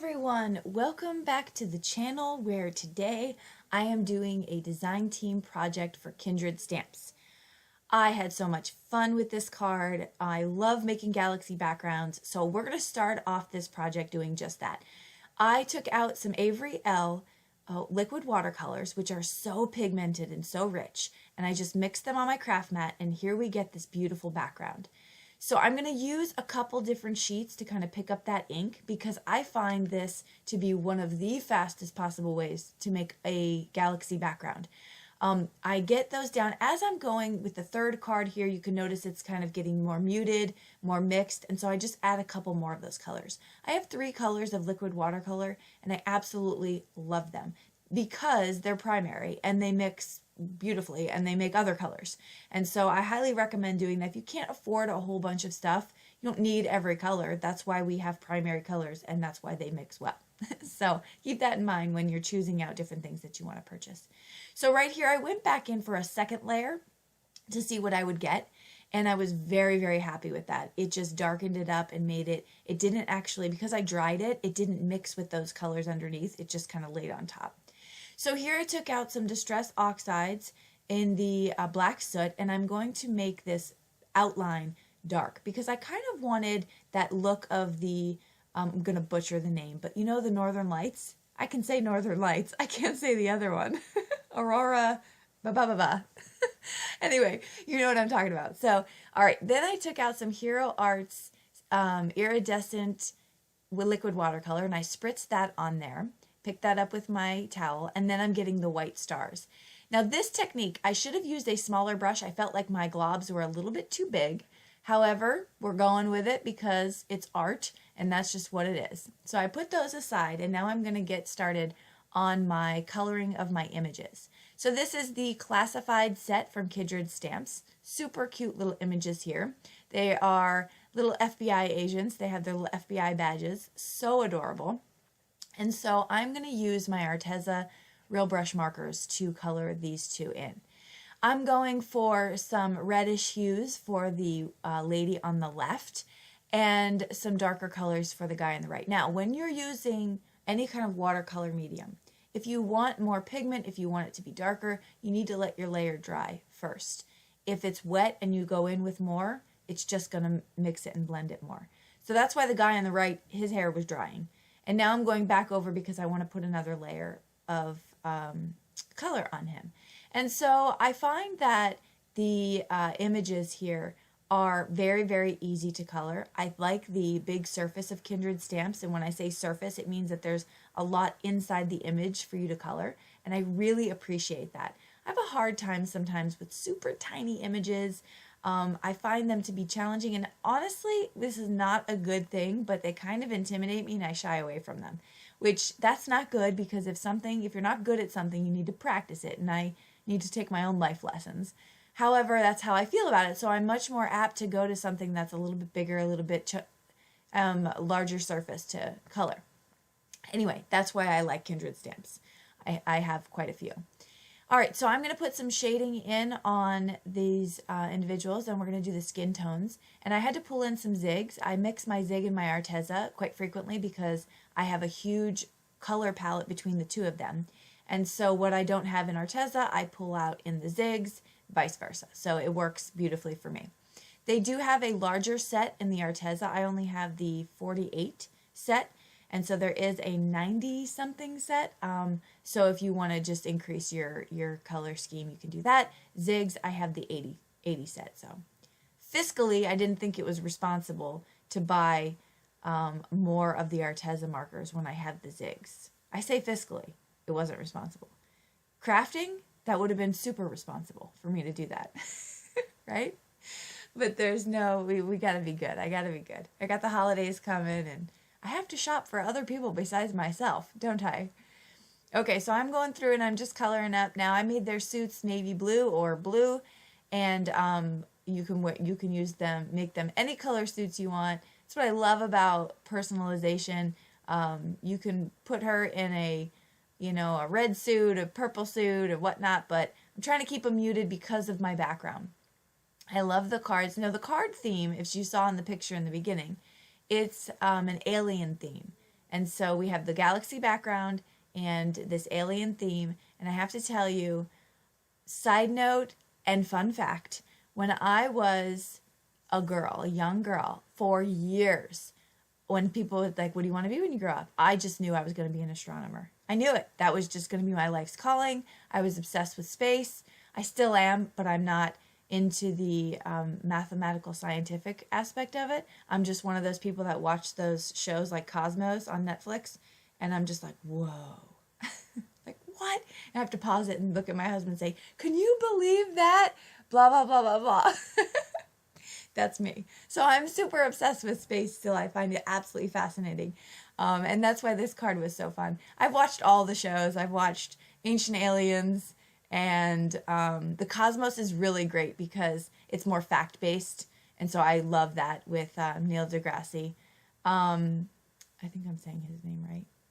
everyone, welcome back to the channel where today I am doing a design team project for Kindred Stamps. I had so much fun with this card. I love making galaxy backgrounds, so we're going to start off this project doing just that. I took out some Avery L liquid watercolors, which are so pigmented and so rich, and I just mixed them on my craft mat, and here we get this beautiful background. So I'm going to use a couple different sheets to kind of pick up that ink because I find this to be one of the fastest possible ways to make a galaxy background. I get those down as I'm going with the third card here. You can notice it's kind of getting more muted, more mixed, and so I just add a couple more of those colors. I have 3 colors of liquid watercolor and I absolutely love them because they're primary and they mix beautifully and they make other colors. And so I highly recommend doing that. If you can't afford a whole bunch of stuff, you don't need every color. That's why we have primary colors and that's why they mix well. So keep that in mind when you're choosing out different things that you want to purchase. So right here I went back in for a second layer to see what I would get, and I was very, very happy with that. It just darkened it up and made it, it didn't actually, because I dried it, it didn't mix with those colors underneath. It just kind of laid on top. So here I took out some distress oxides in the black soot, and I'm going to make this outline dark because I kind of wanted that look of the, I'm going to butcher the name, but you know the Northern Lights? I can say Northern Lights. I can't say the other one. Aurora, ba-ba-ba-ba. Anyway, you know what I'm talking about. So, all right, then I took out some Hero Arts iridescent with liquid watercolor, and I spritzed that on there. Pick that up with my towel, and then I'm getting the white stars. Now this technique, I should have used a smaller brush. I felt like my globs were a little bit too big. However, we're going with it because it's art, and that's just what it is. So I put those aside, and now I'm going to get started on my coloring of my images. So this is the classified set from Kindred Stamps. Super cute little images here. They are little FBI agents. They have their little FBI badges. So adorable. And so I'm going to use my Arteza Real Brush markers to color these two in. I'm going for some reddish hues for the lady on the left and some darker colors for the guy on the right. Now, when you're using any kind of watercolor medium, if you want more pigment, if you want it to be darker, you need to let your layer dry first. If it's wet and you go in with more, it's just going to mix it and blend it more. So that's why the guy on the right, his hair was drying. And now I'm going back over because I want to put another layer of color on him. And so I find that the images here are very, very easy to color. I like the big surface of Kindred Stamps, and when I say surface, it means that there's a lot inside the image for you to color, and I really appreciate that. I have a hard time sometimes with super tiny images. I find them to be challenging, and honestly, this is not a good thing, but they kind of intimidate me and I shy away from them, which that's not good because if you're not good at something, you need to practice it, and I need to take my own life lessons. However, that's how I feel about it, so I'm much more apt to go to something that's a little bit bigger, a little bit larger surface to color. Anyway, that's why I like Kindred Stamps. I have quite a few. All right, so I'm going to put some shading in on these individuals, and we're going to do the skin tones. And I had to pull in some zigs. I mix my zig and my Arteza quite frequently because I have a huge color palette between the two of them. And so what I don't have in Arteza, I pull out in the zigs, vice versa. So it works beautifully for me. They do have a larger set in the Arteza. I only have the 48 set. And so there is a 90-something set. So if you want to just increase your color scheme, you can do that. Zigs, I have the 80 set. So fiscally, I didn't think it was responsible to buy more of the Arteza markers when I have the zigs. I say fiscally, it wasn't responsible. Crafting, that would have been super responsible for me to do that, right? But there's no, we got to be good. I got to be good. I got the holidays coming, and I have to shop for other people besides myself, don't I? Okay, so I'm going through and I'm just coloring up. Now I made their suits navy blue or blue, and you can use them, make them any color suits you want. That's what I love about personalization. You can put her in a red suit, a purple suit, or whatnot, but I'm trying to keep them muted because of my background. I love the cards. Now the card theme, if you saw in the picture in the beginning, it's an alien theme. And so we have the galaxy background and this alien theme. And I have to tell you, side note and fun fact, when I was a girl, a young girl, for years, when people were like, what do you want to be when you grow up? I just knew I was going to be an astronomer. I knew it. That was just going to be my life's calling. I was obsessed with space. I still am, but I'm not into the mathematical scientific aspect of it. I'm just one of those people that watch those shows like Cosmos on Netflix, and I'm just like, whoa. Like, what? And I have to pause it and look at my husband and say, can you believe that? Blah, blah, blah, blah, blah. That's me. So I'm super obsessed with space still. I find it absolutely fascinating. And that's why this card was so fun. I've watched all the shows. I've watched Ancient Aliens, and the Cosmos is really great because it's more fact-based. And so I love that with Neil deGrasse. I think I'm saying his name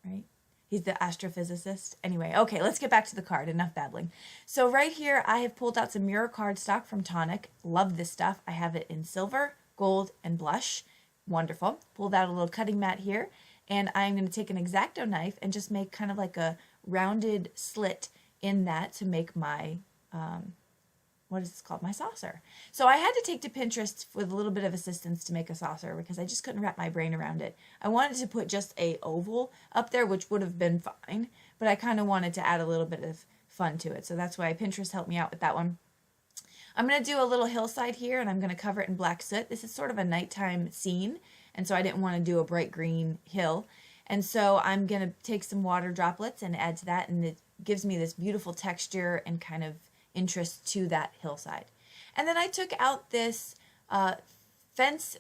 right? He's the astrophysicist. Anyway, okay, let's get back to the card. Enough babbling. So right here, I have pulled out some mirror cardstock from Tonic. Love this stuff. I have it in silver, gold, and blush. Wonderful. Pulled out a little cutting mat here. And I'm going to take an X-Acto knife and just make kind of like a rounded slit in that to make my, what is this called? My saucer. So I had to take to Pinterest with a little bit of assistance to make a saucer because I just couldn't wrap my brain around it. I wanted to put just a oval up there, which would have been fine, but I kind of wanted to add a little bit of fun to it. So that's why Pinterest helped me out with that one. I'm going to do a little hillside here, and I'm going to cover it in black soot. This is sort of a nighttime scene, and so I didn't want to do a bright green hill. And so I'm going to take some water droplets and add to that, and it gives me this beautiful texture and kind of interest to that hillside. And then I took out this fence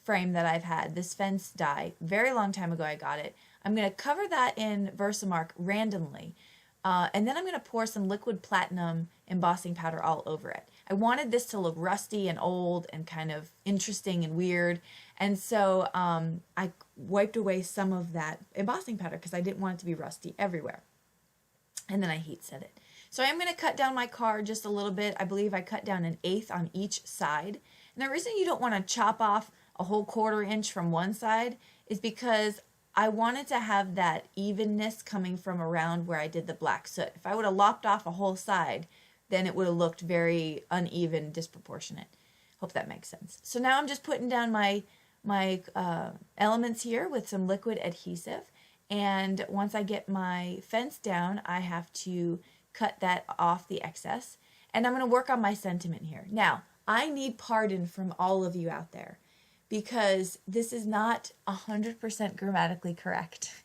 frame that I've had, this fence die, very long time ago I got it. I'm going to cover that in Versamark randomly, and then I'm going to pour some liquid platinum embossing powder all over it. I wanted this to look rusty and old and kind of interesting and weird, and so I wiped away some of that embossing powder because I didn't want it to be rusty everywhere. And then I heat set it. So I'm going to cut down my card just a little bit. I believe I cut down 1/8 on each side. And the reason you don't want to chop off a whole 1/4 inch from one side is because I wanted to have that evenness coming from around where I did the black soot. If I would have lopped off a whole side, then it would have looked very uneven, disproportionate. Hope that makes sense. So now I'm just putting down my elements here with some liquid adhesive. And once I get my fence down, I have to cut that off the excess. And I'm going to work on my sentiment here. Now, I need pardon from all of you out there because this is not 100% grammatically correct.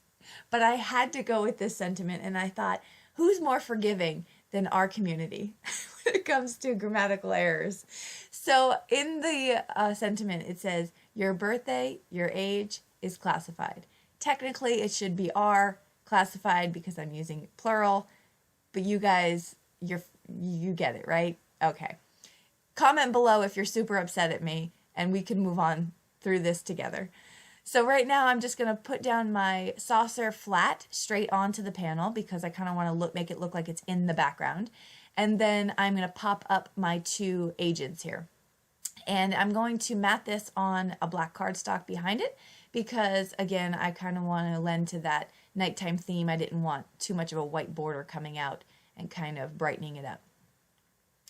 But I had to go with this sentiment, and I thought, who's more forgiving than our community when it comes to grammatical errors? So in the sentiment, it says, your birthday, your age is classified. Technically, it should be R classified because I'm using plural, but you guys, you get it, right? Okay. Comment below if you're super upset at me, and we can move on through this together. So right now, I'm just going to put down my saucer flat straight onto the panel because I kind of want to make it look like it's in the background. And then I'm going to pop up my 2 agents here. And I'm going to mat this on a black cardstock behind it because, again, I kind of want to lend to that nighttime theme. I didn't want too much of a white border coming out and kind of brightening it up.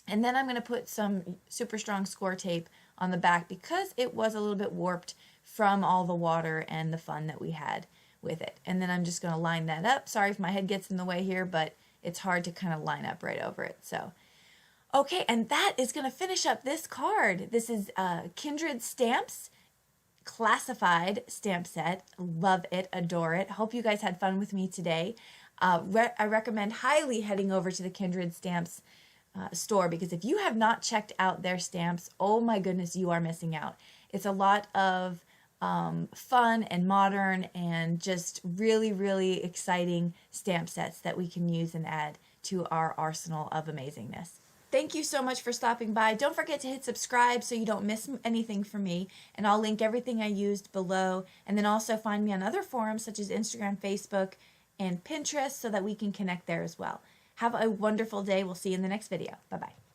And then I'm going to put some super strong score tape on the back because it was a little bit warped from all the water and the fun that we had with it. And then I'm just going to line that up. Sorry if my head gets in the way here, but it's hard to kind of line up right over it. So, okay, and that is going to finish up this card. This is Kindred Stamps classified stamp set. Love it, adore it. Hope you guys had fun with me today. I recommend highly heading over to the Kindred Stamps store because if you have not checked out their stamps, oh my goodness, you are missing out. It's a lot of fun and modern and just really, really exciting stamp sets that we can use and add to our arsenal of amazingness. Thank you so much for stopping by. Don't forget to hit subscribe so you don't miss anything from me. And I'll link everything I used below. And then also find me on other forums such as Instagram, Facebook, and Pinterest so that we can connect there as well. Have a wonderful day. We'll see you in the next video. Bye-bye.